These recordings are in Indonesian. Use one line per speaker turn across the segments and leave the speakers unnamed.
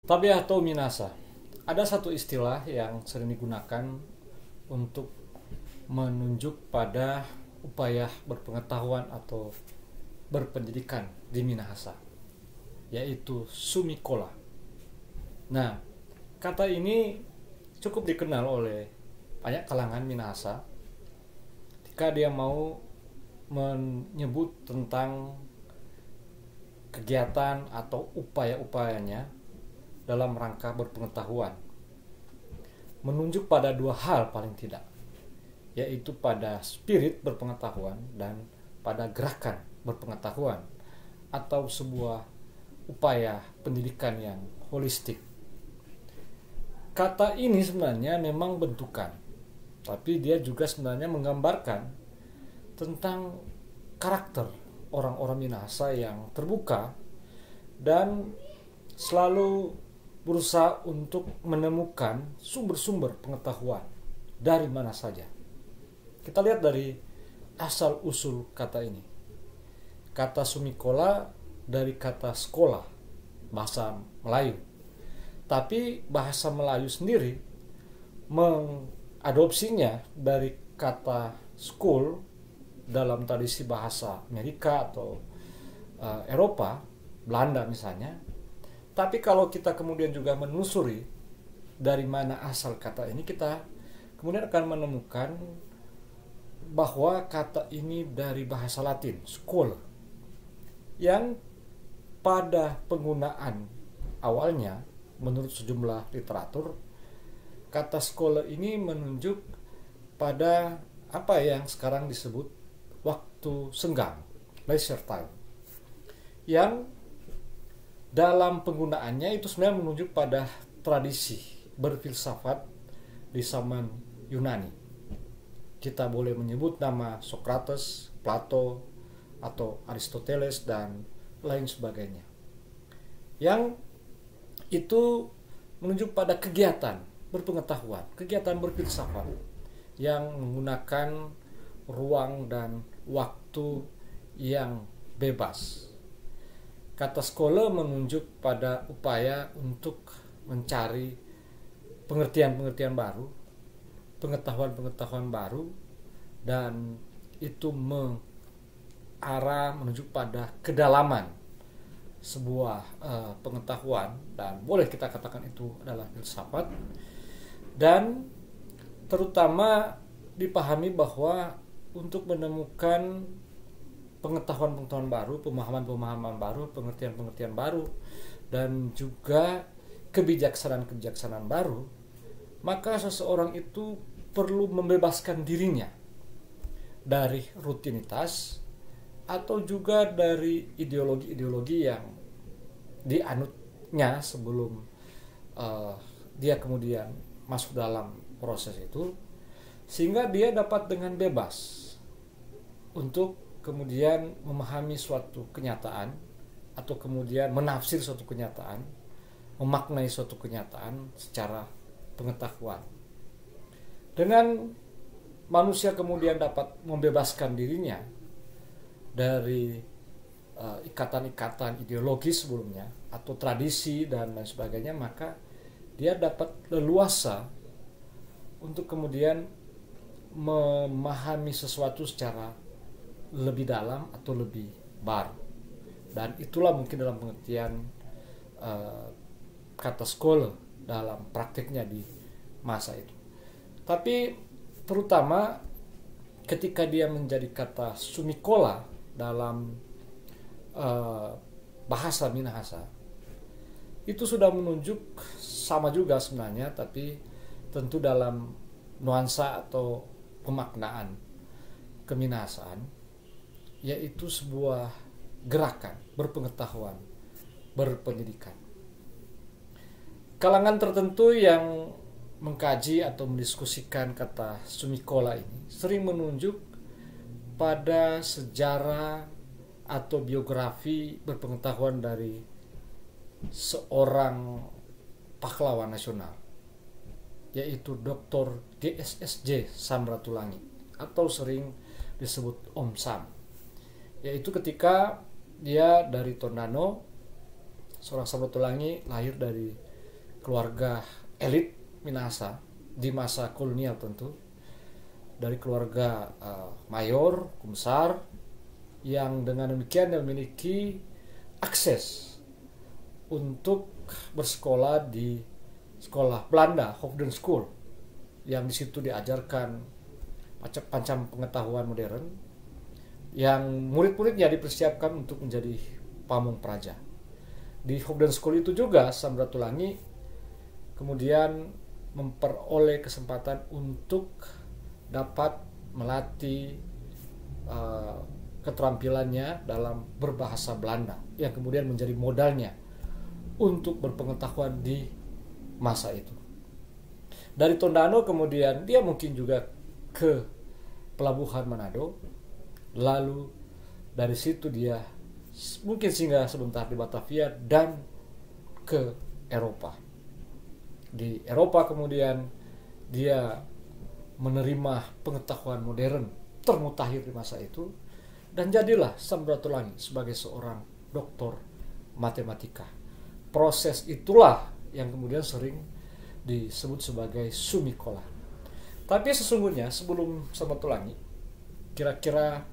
Tabe atau minasa. Ada satu istilah yang sering digunakan untuk menunjuk pada upaya berpengetahuan atau berpendidikan di Minahasa, yaitu sumikola. Nah, kata ini cukup dikenal oleh banyak kalangan Minahasa ketika dia mau menyebut tentang kegiatan atau upaya-upayanya dalam rangka berpengetahuan, menunjuk pada dua hal paling tidak, yaitu pada spirit berpengetahuan dan pada gerakan berpengetahuan atau sebuah upaya pendidikan yang holistik. Kata ini sebenarnya memang bentukan, tapi dia juga sebenarnya menggambarkan tentang karakter orang-orang Minahasa yang terbuka dan selalu berusaha untuk menemukan sumber-sumber pengetahuan dari mana saja. Kita lihat dari asal-usul kata ini. Kata sumikola dari kata sekolah, bahasa Melayu. Tapi bahasa Melayu sendiri mengadopsinya dari kata school dalam tradisi bahasa Amerika atau Eropa, Belanda misalnya. Tapi kalau kita kemudian juga menelusuri dari mana asal kata ini, kita kemudian akan menemukan bahwa kata ini dari bahasa Latin, school, yang pada penggunaan awalnya menurut sejumlah literatur, kata sekolah ini menunjuk pada apa yang sekarang disebut waktu senggang, leisure time, yang dalam penggunaannya itu sebenarnya menunjuk pada tradisi berfilsafat di zaman Yunani. Kita boleh menyebut nama Socrates, Plato, atau Aristoteles dan lain sebagainya, yang itu menunjuk pada kegiatan berpengetahuan, kegiatan berfilsafat yang menggunakan ruang dan waktu yang bebas. Kata sekolah menunjuk pada upaya untuk mencari pengertian-pengertian baru, pengetahuan-pengetahuan baru, dan itu menunjuk pada kedalaman sebuah pengetahuan, dan boleh kita katakan itu adalah filsafat, dan terutama dipahami bahwa untuk menemukan pengetahuan-pengetahuan baru, pemahaman-pemahaman baru, pengertian-pengertian baru, dan juga kebijaksanaan-kebijaksanaan baru, maka seseorang itu perlu membebaskan dirinya dari rutinitas atau juga dari ideologi-ideologi yang dianutnya sebelum dia kemudian masuk dalam proses itu, sehingga dia dapat dengan bebas untuk kemudian memahami suatu kenyataan atau kemudian menafsir suatu kenyataan, memaknai suatu kenyataan secara pengetahuan. Dengan manusia kemudian dapat membebaskan dirinya dari ikatan-ikatan ideologis sebelumnya atau tradisi dan lain sebagainya, maka dia dapat leluasa untuk kemudian memahami sesuatu secara lebih dalam atau lebih baru. Dan itulah mungkin dalam pengertian kata sekolah dalam praktiknya di masa itu. Tapi terutama ketika dia menjadi kata sumikola dalam bahasa Minahasa, itu sudah menunjuk sama juga sebenarnya, tapi tentu dalam nuansa atau pemaknaan keminahasaan, yaitu sebuah gerakan berpengetahuan, berpendidikan. Kalangan tertentu yang mengkaji atau mendiskusikan kata sumikola ini sering menunjuk pada sejarah atau biografi berpengetahuan dari seorang pahlawan nasional, yaitu Dr. DSSJ Samratulangi atau sering disebut Om Sam. Yaitu ketika dia dari Tondano, seorang Samratulangi lahir dari keluarga elit Minahasa di masa kolonial tentu, dari keluarga mayor, kumsar, yang dengan demikian memiliki akses untuk bersekolah di sekolah Belanda, Hofden School, yang di situ diajarkan macam-macam pengetahuan modern, yang murid-muridnya dipersiapkan untuk menjadi pamong praja. Di Hofden School itu juga Samratulangi kemudian memperoleh kesempatan untuk dapat melatih keterampilannya dalam berbahasa Belanda, yang kemudian menjadi modalnya untuk berpengetahuan di masa itu. Dari Tondano kemudian dia mungkin juga ke pelabuhan Manado, lalu dari situ dia mungkin singgah sebentar di Batavia dan ke Eropa. Di Eropa kemudian dia menerima pengetahuan modern termutakhir di masa itu, dan jadilah Samratulangi sebagai seorang doktor matematika. Proses itulah yang kemudian sering disebut sebagai sumikola. Tapi sesungguhnya sebelum Samratulangi, kira-kira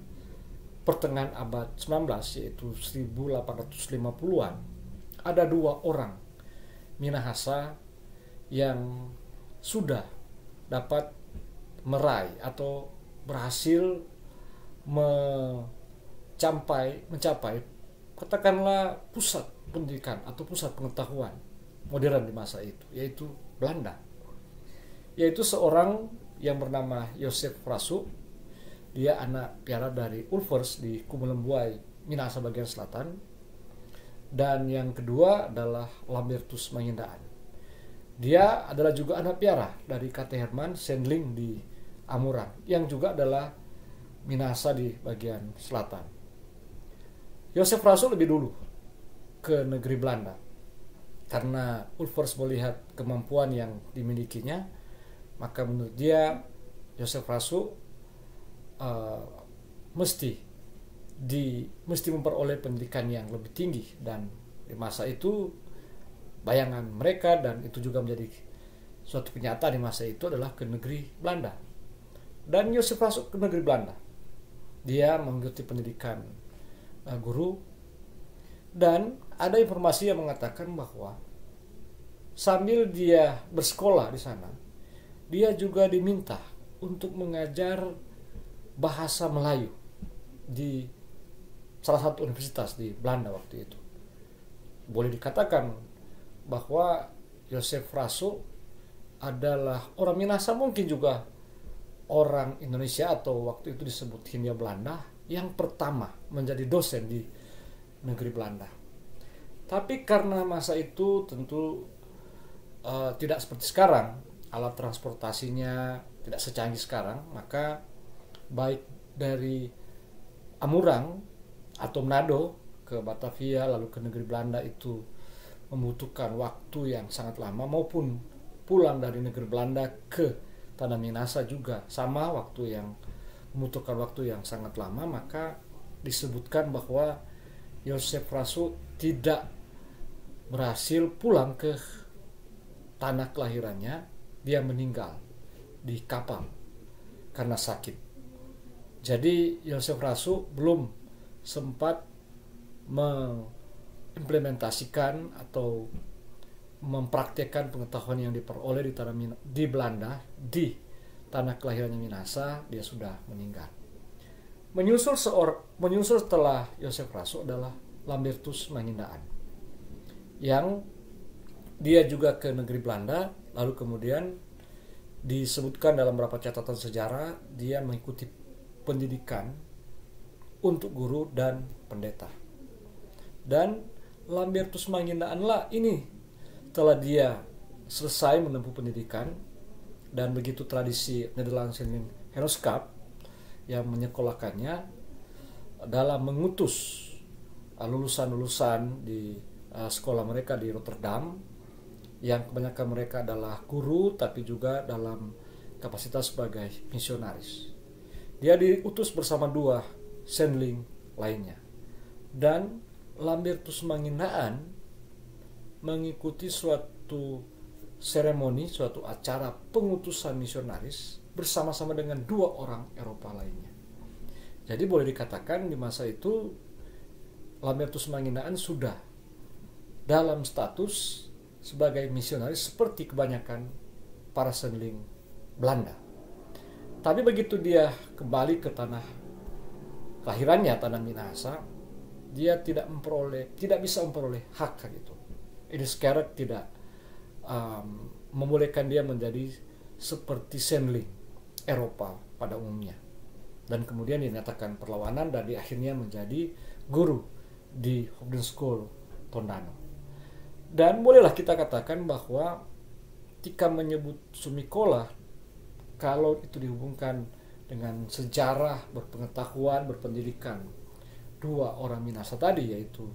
pertengahan abad 19, yaitu 1850-an, ada 2 orang Minahasa yang sudah dapat meraih atau berhasil mencapai katakanlah pusat pendidikan atau pusat pengetahuan modern di masa itu, yaitu Belanda. Yaitu seorang yang bernama Joseph Frasu. Dia anak piara dari Ulvers di Kumulembuai, Minahasa bagian selatan. Dan yang kedua adalah Lambertus Mangindaan. Dia adalah juga anak piara dari Kate Herman Sendling di Amurang, yang juga adalah Minahasa di bagian selatan. Joseph Frasu lebih dulu ke negeri Belanda karena Ulvers melihat kemampuan yang dimilikinya, maka menurut dia Joseph Frasu mesti memperoleh pendidikan yang lebih tinggi, dan di masa itu bayangan mereka, dan itu juga menjadi suatu kenyataan di masa itu, adalah ke negeri Belanda. Dan Joseph Frasu ke negeri Belanda. Dia mengikuti pendidikan guru, dan ada informasi yang mengatakan bahwa sambil dia bersekolah di sana, dia juga diminta untuk mengajar bahasa Melayu di salah satu universitas di Belanda waktu itu. Boleh dikatakan bahwa Joseph Frasu adalah orang Minahasa, mungkin juga orang Indonesia atau waktu itu disebut Hindia Belanda, yang pertama menjadi dosen di negeri Belanda. Tapi karena masa itu tentu tidak seperti sekarang, alat transportasinya tidak secanggih sekarang, maka baik dari Amurang atau Manado ke Batavia lalu ke negeri Belanda itu membutuhkan waktu yang sangat lama, maupun pulang dari negeri Belanda ke tanah Minahasa juga sama waktu yang membutuhkan waktu yang sangat lama. Maka disebutkan bahwa Joseph Frasu tidak berhasil pulang ke tanah kelahirannya. Dia meninggal di kapal karena sakit. Jadi Joseph Frasu belum sempat mengimplementasikan atau mempraktekkan pengetahuan yang diperoleh di Belanda, di tanah kelahirannya Minahasa. Dia sudah meninggal. Menyusul setelah Joseph Frasu adalah Lambertus Mangindaan, yang dia juga ke negeri Belanda, lalu kemudian disebutkan dalam beberapa catatan sejarah dia mengikuti pendidikan untuk guru dan pendeta. Dan Lambertus Mangindaan lah ini, setelah dia selesai menempuh pendidikan, dan begitu tradisi Nederlandse Henoskap yang menyekolahkannya dalam mengutus lulusan-lulusan di sekolah mereka di Rotterdam, yang kebanyakan mereka adalah guru tapi juga dalam kapasitas sebagai misionaris. Dia diutus bersama 2 sendling lainnya. Dan Lambertus Mangindaan mengikuti suatu seremoni, suatu acara pengutusan misionaris bersama-sama dengan 2 orang Eropa lainnya. Jadi boleh dikatakan di masa itu Lambertus Manginaan sudah dalam status sebagai misionaris seperti kebanyakan para sendeling Belanda. Tapi begitu dia kembali ke tanah kelahirannya, tanah Minahasa, dia tidak bisa memperoleh hak itu. Ini sekarang tidak membolehkan dia menjadi seperti sendeling Eropa pada umumnya. Dan kemudian dinyatakan perlawanan dan akhirnya menjadi guru di Hogden School Tondano. Dan bolehlah kita katakan bahwa ketika menyebut Sumikola, kalau itu dihubungkan dengan sejarah, berpengetahuan, berpendidikan 2 orang Minahasa tadi, yaitu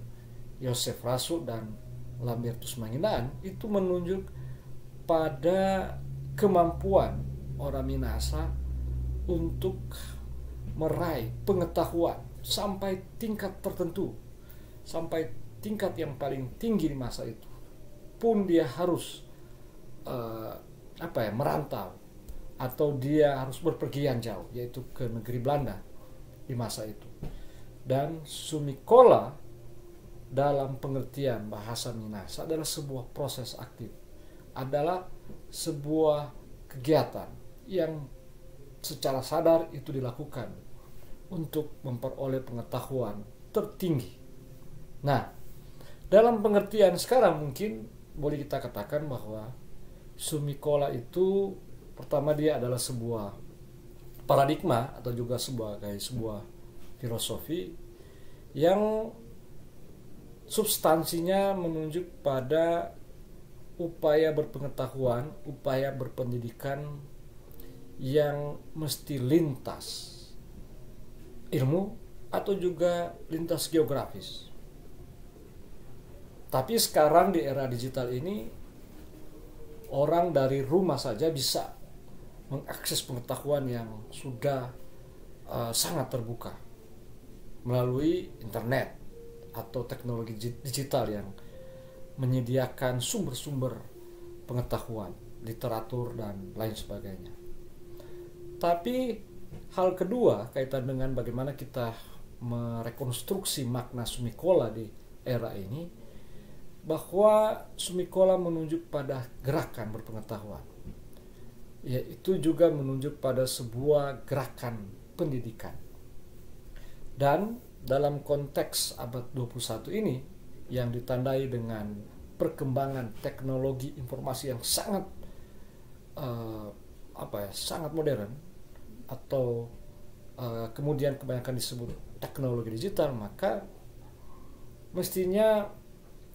Yosef Rasu dan Lambertus Manginaan, itu menunjuk pada kemampuan orang Minahasa untuk meraih pengetahuan sampai tingkat tertentu, sampai tingkat yang paling tinggi di masa itu pun dia harus merantau atau dia harus berpergian jauh, yaitu ke negeri Belanda di masa itu. Dan Sumikola dalam pengertian bahasa Minahasa adalah sebuah proses aktif, adalah sebuah kegiatan yang secara sadar itu dilakukan untuk memperoleh pengetahuan tertinggi. Nah, dalam pengertian sekarang mungkin boleh kita katakan bahwa Sumikola itu pertama dia adalah sebuah paradigma atau juga sebuah filosofi yang substansinya menunjuk pada upaya berpengetahuan, upaya berpendidikan yang mesti lintas ilmu atau juga lintas geografis. Tapi sekarang di era digital ini, orang dari rumah saja bisa mengakses pengetahuan yang sudah sangat terbuka melalui internet atau teknologi digital yang menyediakan sumber-sumber pengetahuan, literatur, dan lain sebagainya. Tapi hal kedua kaitan dengan bagaimana kita merekonstruksi makna Sumikola di era ini, bahwa Sumikola menunjuk pada gerakan berpengetahuan, yaitu juga menunjuk pada sebuah gerakan pendidikan. Dan dalam konteks abad 21 ini yang ditandai dengan perkembangan teknologi informasi yang sangat sangat modern, atau kemudian kebanyakan disebut teknologi digital, maka mestinya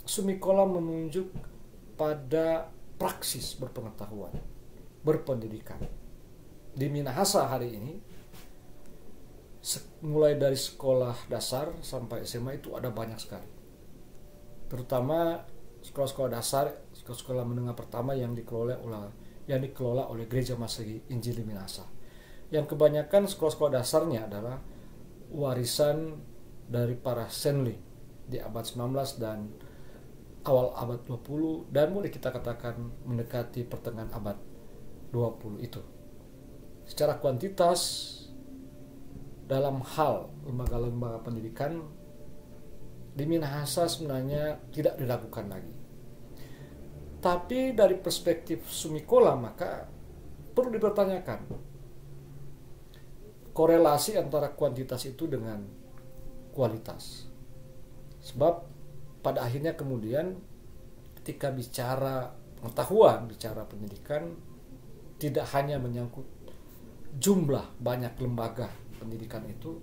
Sumikola menunjuk pada praksis berpengetahuan, berpendidikan. Di Minahasa hari ini, mulai dari sekolah dasar sampai SMA itu ada banyak sekali. Terutama sekolah-sekolah dasar, sekolah-sekolah menengah pertama yang dikelola oleh Gereja Masehi Injil di Minahasa. Yang kebanyakan sekolah-sekolah dasarnya adalah warisan dari para sendeling di abad 19 dan awal abad 20, dan boleh kita katakan mendekati pertengahan abad 20 itu. Secara kuantitas, dalam hal lembaga-lembaga pendidikan di Minahasa sebenarnya tidak diragukan lagi. Tapi dari perspektif Sumikola, maka perlu dipertanyakan korelasi antara kuantitas itu dengan kualitas. Sebab pada akhirnya kemudian ketika bicara pengetahuan, bicara pendidikan, tidak hanya menyangkut jumlah banyak lembaga pendidikan itu,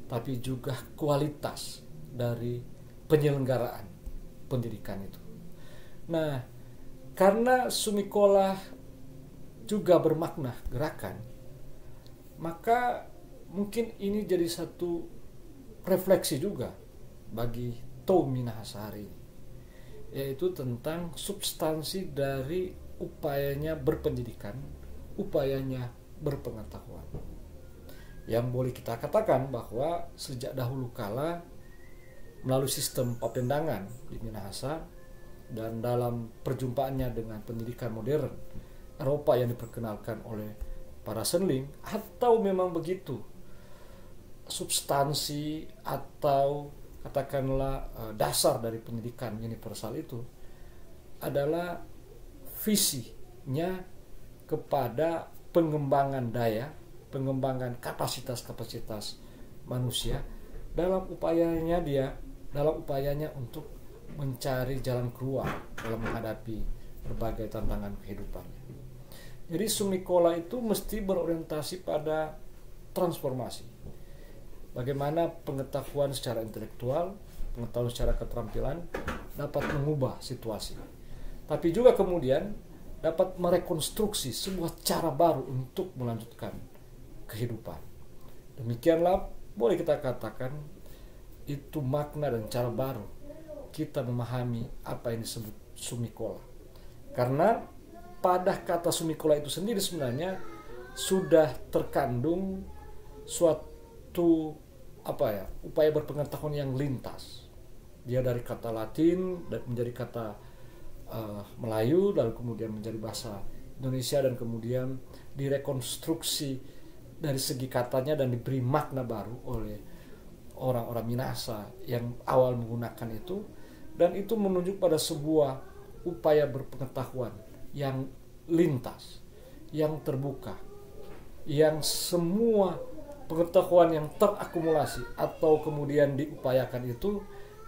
tapi juga kualitas dari penyelenggaraan pendidikan itu. Nah, karena Sumikola juga bermakna gerakan, maka mungkin ini jadi satu refleksi juga bagi Tou Minahasa hari ini, yaitu tentang substansi dari upayanya berpendidikan, upayanya berpengetahuan. Yang boleh kita katakan bahwa sejak dahulu kala melalui sistem papendangan di Minahasa dan dalam perjumpaannya dengan pendidikan modern Eropa yang diperkenalkan oleh para senling, atau memang begitu substansi atau katakanlah dasar dari pendidikan universal itu adalah visinya kepada pengembangan daya, pengembangan kapasitas-kapasitas manusia dalam upayanya untuk mencari jalan keluar dalam menghadapi berbagai tantangan kehidupannya. Jadi sumikola itu mesti berorientasi pada transformasi. Bagaimana pengetahuan secara intelektual, pengetahuan secara keterampilan dapat mengubah situasi. Tapi juga kemudian dapat merekonstruksi sebuah cara baru untuk melanjutkan kehidupan. Demikianlah boleh kita katakan itu makna dan cara baru kita memahami apa yang disebut sumikola. Karena pada kata sumikola itu sendiri sebenarnya sudah terkandung suatu upaya berpengetahuan yang lintas. Dia dari kata Latin dan menjadi kata Melayu, lalu kemudian menjadi bahasa Indonesia, dan kemudian direkonstruksi dari segi katanya dan diberi makna baru oleh orang-orang Minahasa yang awal menggunakan itu, dan itu menunjuk pada sebuah upaya berpengetahuan yang lintas, yang terbuka, yang semua pengetahuan yang terakumulasi atau kemudian diupayakan itu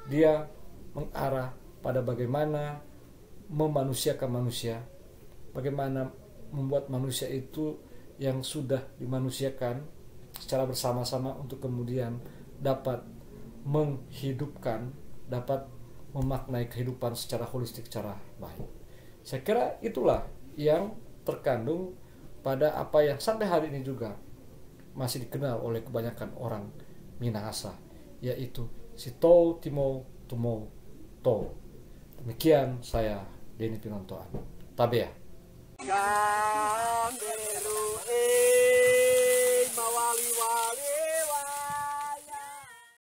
dia mengarah pada bagaimana memanusiakan manusia, bagaimana membuat manusia itu yang sudah dimanusiakan secara bersama-sama untuk kemudian dapat menghidupkan, dapat memaknai kehidupan secara holistik, secara baik. Saya kira itulah yang terkandung pada apa yang sampai hari ini juga masih dikenal oleh kebanyakan orang Minahasa, yaitu Sito Timo Tumo To. Demikian saya Denny Pinontoan. Tabea.